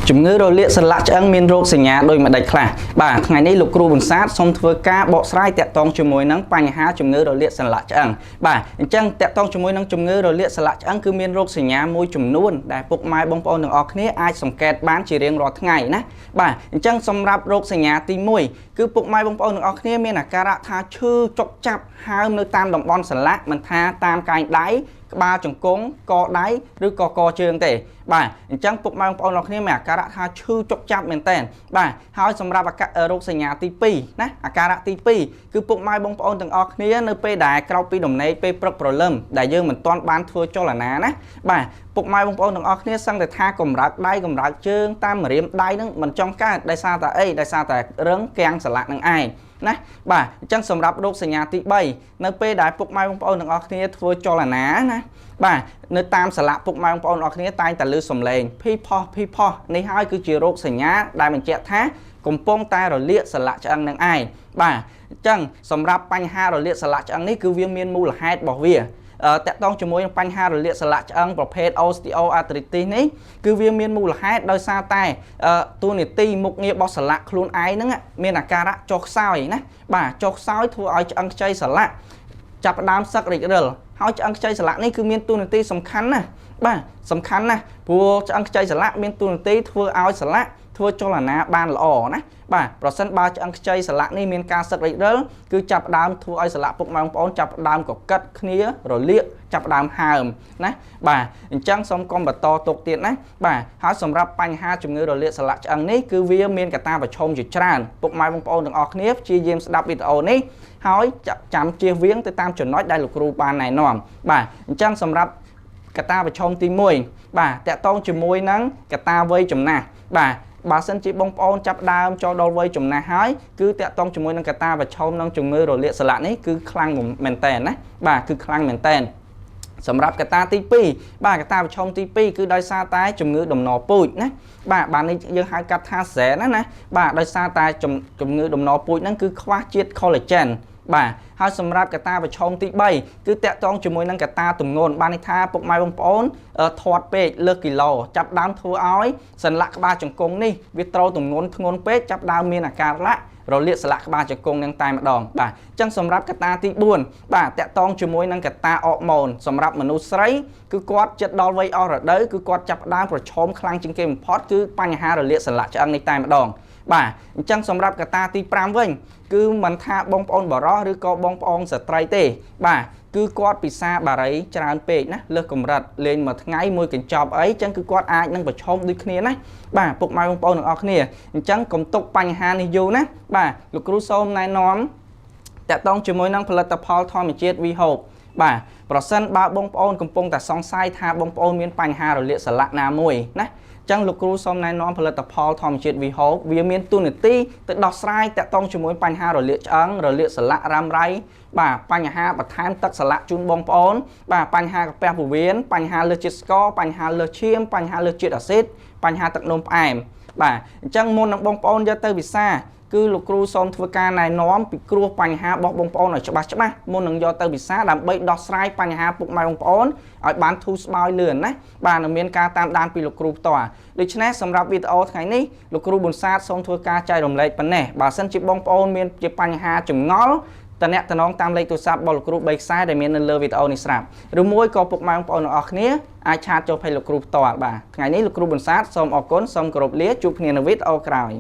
Chúng ngư rồi liệt sân lạc chân miên rô sinh nhà đôi mà đạch khả. Bà ngày nay lục cru bùn sát xong thưa ca bộ srai tẹt tông cho mối nắng bánh há chúng ngư rồi liệt sân lạc chân. Bà chân tẹt tông cho mối nắng chúng ngư rồi liệt sân lạc chân cứ miên rô sinh nhà môi chúng nuôn đại phục mai bông bông đường ọc này ai sòng kẹt bán chỉ riêng rọt ngày ná. Bà chân xong rạp rô sinh nhà tí mùi cứ phục mai bông bông đường ọc này miên là ca rạ tha chư chọc chạp hai nơi tam đồng bon sân lạc mình tha tam cái đáy ba chồng cống co đáyឬក៏កជើងទេបាទអញ្ចឹងពុកម៉ែបងប្អូនលោកគ្នាមានអាការៈថាឈឺចុកចាប់មែនតើបាទហើយសម្រាប់រោគសញ្ញាទី2ណាអាការៈទី2គឺពុកម៉ែបងប្អូនទាំងអស់គ្នានៅពេលដែលក្រោកពីដំណេកពេលព្រឹកព្រលឹមដែលយើងមិនទាន់បានធ្វើចលនាណាបាទពុកម៉ែបងប្អូនទាំងអស់គ្នាសឹងតែថាកម្រើកដៃកម្រើកជើងតាមម្រាមដៃហ្នឹងមិនចង់កើតដោយសារតែអីដោយសារតែរឹងគាំងសន្លាក់នឹងឯងណាបាទអញ្ចឹងសម្រាប់រោគសញ្ញាទី3នៅពេលដែលពុកម៉ែបងប្អូនទាំងអស់គ្នាធ្វើចលនាណាបាទនៅតាមសាលាពុកម៉ែបងប្អូនអរគ្នាតែងតែលើសំឡេងភីផោះនេះហើយគឺជារោគសញ្ញាដែលបញ្ជាក់ថាកំពុងតែរលាកសន្លាក់ឆ្អឹងនឹងឯងបាទអញ្ចឹងសម្រាប់បញ្ហារលាកសន្លាក់ឆ្អឹងនេះគឺវាមានមូលហេតុរបស់វាតកតងជាមួយនឹងបញ្ហារលាកសន្លាក់ឆ្អឹងប្រភេទ osteoarthritis នេះគឺវាមានមូលហេតុដោយសារតែតួនាទីមុខងាររបស់សន្លាក់ខ្លួនឯងហ្នឹងមានអាការៈចុះខ្សោយណាបាទចុះខ្សោយធ្វើឲ្យឆ្អឹងខ្ចីសន្លាក់ចាប់ផ្ដើមសឹករិចរិលហើយឆ្អឹងខ្ចីសន្លាក់នេះគឺមានតួនាទីសំខាន់ណាស់បាទសំខាន់ណាស់ព្រោះឆ្អឹងខ្ចីសន្លាក់មានតួនាទីធ្វើឲ្យសន្លាក់ធ្វើចលនាបានល្អណាបាទប្រសិនបើឆ្អឹងខ្ចីសន្លាក់នេះមានការសឹករិចរិលគឺចាប់ផ្ដើមធ្វើឲ្យសន្លាក់ពុកម៉ែបងប្អូនចាប់ផ្ដើមកកិតគ្នារលាកចាប់ផ្ដើមហើមណាបាទអញ្ចឹងសូមកុំបន្តទុកទៀតណាបាទហើយសម្រាប់បញ្ហាជំងឺរលាកសន្លាក់ឆ្អឹងនេះគឺវាមានកត្តាប្រឈមជាច្រើនពុកម៉ែបងប្អូនទាំងអស់គ្នាព្យាយាមស្ដាប់វីដេអូនេះហើយចាំជៀសវាងទៅតាមចំណុចដែលលោកគ្រូបានណែនាំបាទអញ្ចឹងសម្រាប់កត្តាប្រឈមទី1បាទតកតងជាមួយនឹងកត្តាវ័យចំណាស់បាទបើសិនជាបងប្អូនចាប់ដើមចូលដល់វ័យចំណាស់ហើយគឺតកតងជាមួយនឹងកត្តាប្រឈមនឹងជំងឺរលាកសន្លាក់នេះគឺខ្លាំងមែនតើណាបាទគឺខ្លាំងមែនតើសម្រាប់កត្តាទី2បាទកត្តាប្រឈមទី2គឺដោយសារតែជំងឺដំណពូជណាបាទនេះយើងហៅកាត់ថាសែនណាបាទដោយសារតែជំងឺដំណពូជហ្នឹងគឺខ្វះជាតិ collagen បាទហើយសម្រាប់កត្តាប្រឈមទី3គឺតកតងជាមួយនឹងកត្តាទម្ងន់បានន័យថាពុកម៉ែបងប្អូនធាត់ពេកលើសគីឡូចាប់ដើមធ្វើឲ្យសន្លាក់ក្បាលជង្គង់នេះវាត្រូវទម្ងន់ធ្ងន់ពេកចាប់ដើមមានអាការៈរលាកសន្លាក់ក្បាលជង្គង់នឹងតែម្ដងបាទអញ្ចឹងសម្រាប់កត្តាទី4បាទតកតងជាមួយនឹងកត្តាអរម៉ូនសម្រាប់មនុស្សស្រីគឺគាត់ចិត្តដល់វ័យអស់រដូវគឺគាត់ចាប់ដើមប្រឈមខ្លាំងជាងគេបំផុតគឺបញ្ហារលាកសន្លាក់ឆ្អឹងនេះតែម្ដងបាទអញ្ចឹងសម្រាប់កត្តាទី5វិញគឺមិនថាបងប្អូនបរោះឬក៏បងប្អូនស្ត្រីទេបាទគឺគាត់ពិសាបារីច្រើនពេកណាលើសកម្រិតលេងមួយថ្ងៃមួយកញ្ចប់អីអញ្ចឹងគឺគាត់អាចនឹងប្រឈមដូចគ្នាណាបាទពុកម៉ែបងប្អូនទាំងអស់គ្នាអញ្ចឹងកុំទុកបញ្ហានេះយូរណាបាទលោកគ្រូសូមណែនាំតកតងជាមួយនឹងផលិតផលធម្មជាតិ VHOPE បាទប្រសិនបើបងប្អូនកំពុងតែសង្ស័យថាបងប្អូនមានបញ្ហារលាកសន្លាក់ណាមួយណាចឹងលោកគ្រូសូមណែនាំផលិតផលធម្មជាតិ VHOPE វាមានតួនាទីទៅដោះស្រាយតាក់ទងជាមួយបញ្ហារលាកឆ្អឹងរលាកសន្លាក់រ៉ាំរ៉ៃបាទបញ្ហាបន្ថែមទឹកសន្លាក់ជូនបងប្អូនបាទបញ្ហាកាពះពោះវៀនបញ្ហាលើសជាតិស្ករបញ្ហាលើសឈាមបញ្ហាលើសជាតិអាស៊ីតបញ្ហាទឹកនោមផ្អែមបាទអញ្ចឹងមុននឹងបងប្អូនយកទៅវិសាគឺលោកគ្រូសូមធ្វើការណែនាំពីគ្រោះបញ្ហារបស់បងប្អូនឲ្យច្បាស់មុននឹងយកទៅវិសាដើម្បីដោះស្រាយបញ្ហាពុកម៉ែបងប្អូនឲ្យបានធូរស្បើយលឿនណាបាទនឹងមានការតាមដានពីលោកគ្រូផ្ទាល់ដូច្នេះសម្រាប់វីដេអូថ្ងៃនេះលោកគ្រូប៊ុនសាទសូមធ្វើការចែករំលែកប៉ុណ្ណេះបើសិនជាបងប្អូនមានជាបញ្ហាចម្ងល់តំណតាមលេខទូរស័ព្ទរបស់លោកគ្រូ3ខ្សែដែលមាននៅលើវីដេអូនេះស្រាប់ឬមួយក៏ពុកម៉ែបងប្អូនទាំងអស់គ្នាអាចឆាតចូល Page លោកគ្រូផ្ទាល់បាទថ្ងៃនេះលោកគ្រូប៊ុនសាទសូមអរគុណសូមគោរពលាជួបគ្នានៅវីដេអូក្រោយ